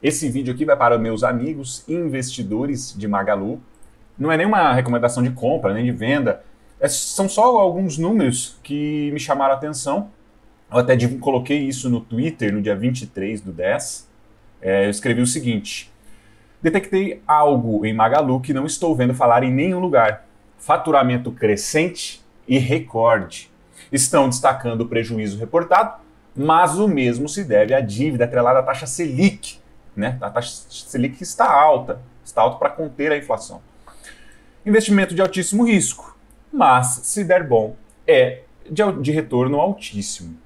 Esse vídeo aqui vai para meus amigos investidores de Magalu. Não é nenhuma recomendação de compra, nem de venda. São só alguns números que me chamaram a atenção. Eu até coloquei isso no Twitter no dia 23/10. Eu escrevi o seguinte: detectei algo em Magalu que não estou vendo falar em nenhum lugar. Faturamento crescente e recorde. Estão destacando o prejuízo reportado, mas o mesmo se deve à dívida atrelada à taxa Selic. Né? A taxa Selic está alta para conter a inflação. Investimento de altíssimo risco, mas se der bom, é de retorno altíssimo.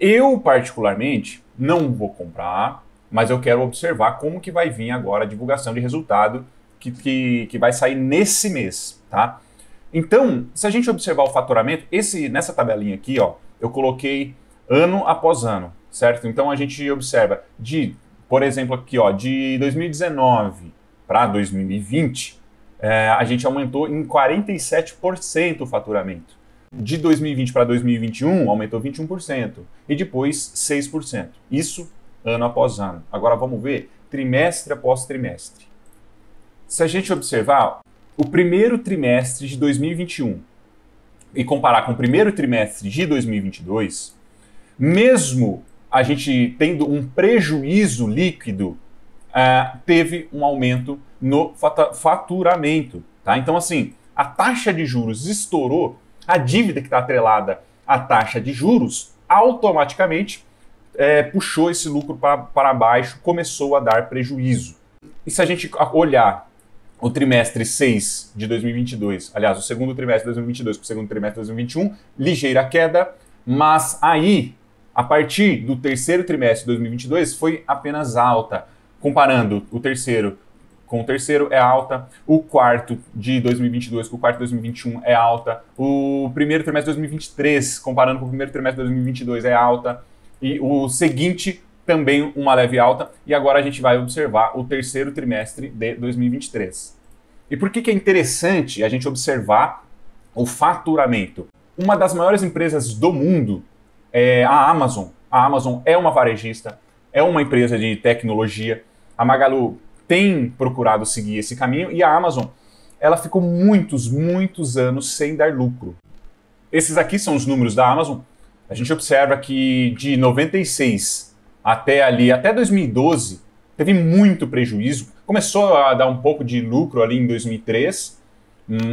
Eu, particularmente, não vou comprar, mas eu quero observar como que vai vir agora a divulgação de resultado que vai sair nesse mês, tá? Então, se a gente observar o faturamento, nessa tabelinha aqui, ó, eu coloquei ano após ano, certo? Então a gente observa por exemplo, aqui, ó, de 2019 para 2020, a gente aumentou em 47% o faturamento. De 2020 para 2021, aumentou 21%. E depois, 6%. Isso ano após ano. Agora vamos ver trimestre após trimestre. Se a gente observar o primeiro trimestre de 2021 e comparar com o primeiro trimestre de 2022, mesmo a gente tendo um prejuízo líquido, teve um aumento no faturamento. Tá? Então, assim, a taxa de juros estourou, a dívida que está atrelada à taxa de juros, automaticamente puxou esse lucro para baixo, começou a dar prejuízo. E se a gente olhar o trimestre 6 de 2022, aliás, o segundo trimestre de 2022 com o segundo trimestre de 2021, ligeira queda, mas aí, a partir do terceiro trimestre de 2022, foi apenas alta. Comparando o terceiro com o terceiro, é alta. O quarto de 2022 com o quarto de 2021 é alta. O primeiro trimestre de 2023, comparando com o primeiro trimestre de 2022, é alta. E o seguinte, também uma leve alta. E agora a gente vai observar o terceiro trimestre de 2023. E por que é interessante a gente observar o faturamento? Uma das maiores empresas do mundo é a Amazon. A Amazon é uma varejista, é uma empresa de tecnologia. A Magalu tem procurado seguir esse caminho e a Amazon, ela ficou muitos anos sem dar lucro. Esses aqui são os números da Amazon. A gente observa que de 96 até 2012, teve muito prejuízo. Começou a dar um pouco de lucro ali em 2003,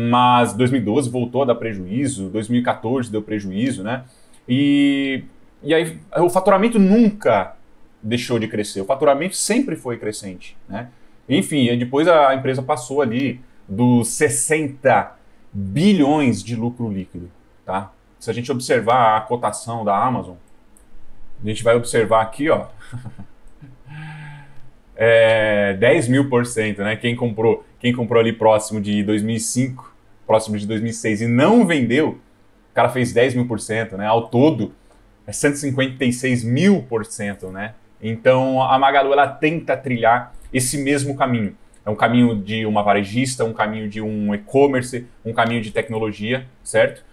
mas 2012 voltou a dar prejuízo, 2014 deu prejuízo, né? E aí o faturamento nunca deixou de crescer, o faturamento sempre foi crescente, né? Enfim, depois a empresa passou ali dos 60 bilhões de lucro líquido, tá? Se a gente observar a cotação da Amazon, a gente vai observar aqui, ó, 10.000%, né? Quem comprou ali próximo de 2005, próximo de 2006 e não vendeu, o cara fez 10.000%, né? Ao todo, 156.000%, né? Então, a Magalu, ela tenta trilhar esse mesmo caminho. É um caminho de uma varejista, um caminho de um e-commerce, um caminho de tecnologia, certo?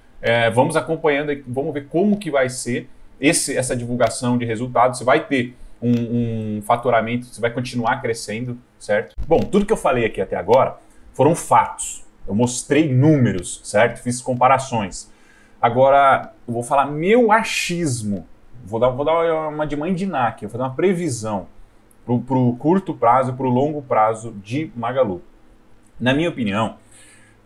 Vamos acompanhando, vamos ver como que vai ser essa divulgação de resultados. Você vai ter um faturamento, você vai continuar crescendo, certo? Bom, tudo que eu falei aqui até agora foram fatos. Eu mostrei números, certo? Fiz comparações. Agora, eu vou falar meu achismo. Vou dar uma de mãe de Ná aqui, vou fazer uma previsão para o curto prazo e para o longo prazo de Magalu. Na minha opinião,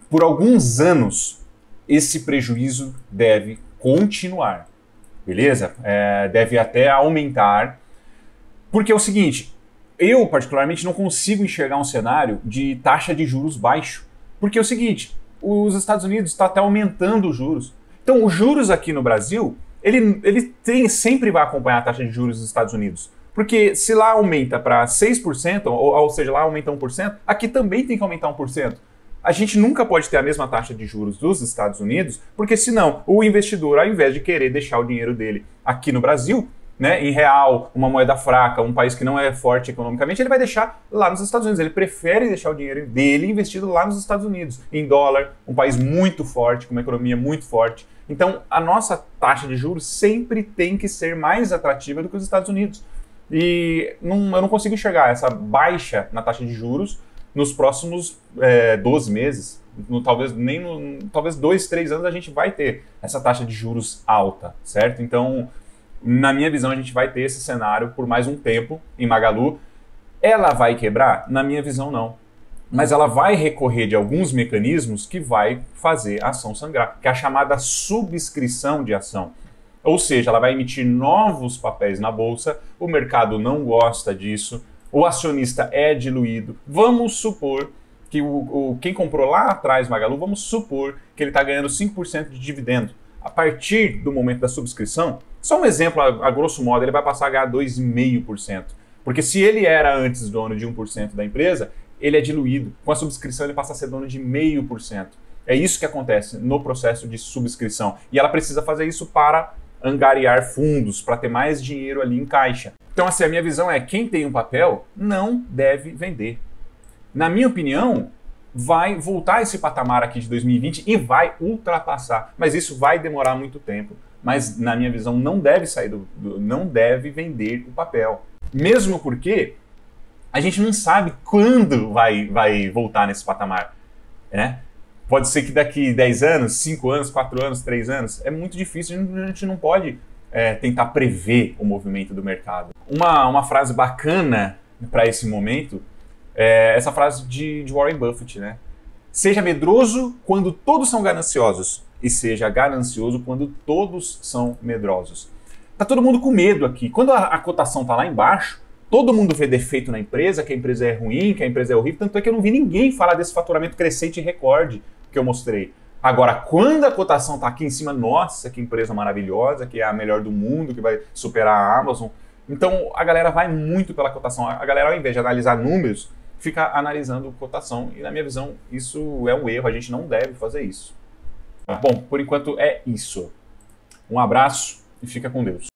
por alguns anos, esse prejuízo deve continuar, beleza? Deve até aumentar, porque é o seguinte, eu particularmente não consigo enxergar um cenário de taxa de juros baixo, porque é o seguinte, os Estados Unidos estão até aumentando os juros. Então, os juros aqui no Brasil, ele sempre vai acompanhar a taxa de juros dos Estados Unidos. Porque se lá aumenta para 6%, ou seja, lá aumenta 1%, aqui também tem que aumentar 1%. A gente nunca pode ter a mesma taxa de juros dos Estados Unidos, porque senão o investidor, ao invés de querer deixar o dinheiro dele aqui no Brasil, né, em real, uma moeda fraca, um país que não é forte economicamente, ele vai deixar lá nos Estados Unidos. Ele prefere deixar o dinheiro dele investido lá nos Estados Unidos, em dólar, um país muito forte, com uma economia muito forte. Então, a nossa taxa de juros sempre tem que ser mais atrativa do que os Estados Unidos. E eu não consigo enxergar essa baixa na taxa de juros nos próximos 12 meses. Talvez 2, 3 anos a gente vai ter essa taxa de juros alta, certo? Então, na minha visão, a gente vai ter esse cenário por mais um tempo em Magalu. Ela vai quebrar? Na minha visão, não. Mas ela vai recorrer de alguns mecanismos que vai fazer a ação sangrar, que é a chamada subscrição de ação. Ou seja, ela vai emitir novos papéis na bolsa, o mercado não gosta disso, o acionista é diluído. Vamos supor que quem comprou lá atrás Magalu, vamos supor que ele está ganhando 5% de dividendo. A partir do momento da subscrição, só um exemplo, a grosso modo, ele vai passar a ganhar 2,5%. Porque se ele era antes dono de 1% da empresa, ele é diluído. Com a subscrição, ele passa a ser dono de 0,5%. É isso que acontece no processo de subscrição. E ela precisa fazer isso para angariar fundos, para ter mais dinheiro ali em caixa. Então, assim, a minha visão é, quem tem um papel não deve vender. Na minha opinião, vai voltar esse patamar aqui de 2020 e vai ultrapassar. Mas isso vai demorar muito tempo. Mas, na minha visão, não deve sair não deve vender o papel. Mesmo porque a gente não sabe quando vai voltar nesse patamar, né? Pode ser que daqui 10 anos, 5 anos, 4 anos, 3 anos. É muito difícil, a gente não pode tentar prever o movimento do mercado. Uma frase bacana para esse momento é essa frase de Warren Buffett, né? Seja medroso quando todos são gananciosos e seja ganancioso quando todos são medrosos. Tá todo mundo com medo aqui. Quando a cotação tá lá embaixo, todo mundo vê defeito na empresa, que a empresa é ruim, que a empresa é horrível. Tanto é que eu não vi ninguém falar desse faturamento crescente e recorde que eu mostrei. Agora, quando a cotação está aqui em cima, nossa, que empresa maravilhosa, que é a melhor do mundo, que vai superar a Amazon. Então, a galera vai muito pela cotação. A galera, ao invés de analisar números, fica analisando cotação. E, na minha visão, isso é um erro. A gente não deve fazer isso. Bom, por enquanto é isso. Um abraço e fica com Deus.